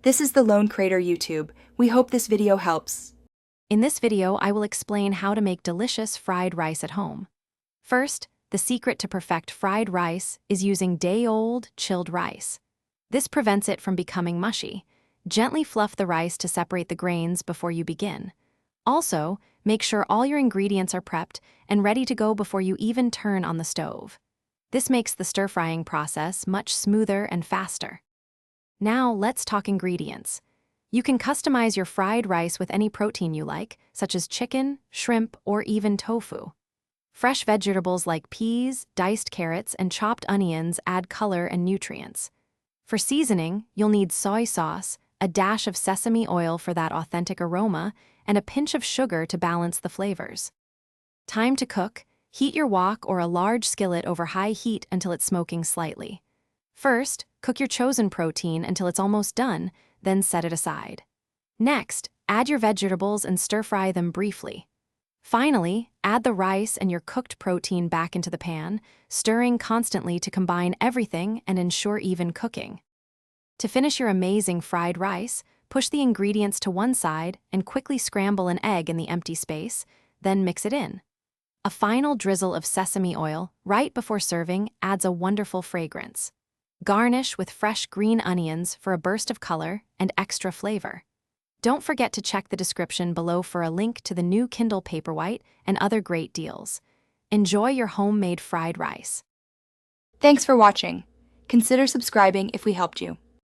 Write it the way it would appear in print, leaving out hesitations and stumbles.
This is the Lone Crater YouTube. We hope this video helps. In this video, I will explain how to make delicious fried rice at home. First, the secret to perfect fried rice is using day-old, chilled rice. This prevents it from becoming mushy. Gently fluff the rice to separate the grains before you begin. Also, make sure all your ingredients are prepped and ready to go before you even turn on the stove. This makes the stir-frying process much smoother and faster. Now, let's talk ingredients. You can customize your fried rice with any protein you like, such as chicken, shrimp, or even tofu. Fresh vegetables like peas, diced carrots, and chopped onions add color and nutrients. For seasoning, you'll need soy sauce, a dash of sesame oil for that authentic aroma, and a pinch of sugar to balance the flavors. Time to cook. Heat your wok or a large skillet over high heat until it's smoking slightly. First, cook your chosen protein until it's almost done, then set it aside. Next, add your vegetables and stir-fry them briefly. Finally, add the rice and your cooked protein back into the pan, stirring constantly to combine everything and ensure even cooking. To finish your amazing fried rice, push the ingredients to one side and quickly scramble an egg in the empty space, then mix it in. A final drizzle of sesame oil right before serving adds a wonderful fragrance. Garnish with fresh green onions for a burst of color and extra flavor. Don't forget to check the description below for a link to the new Kindle Paperwhite and other great deals. Enjoy your homemade fried rice. Thanks for watching. Consider subscribing if we helped you.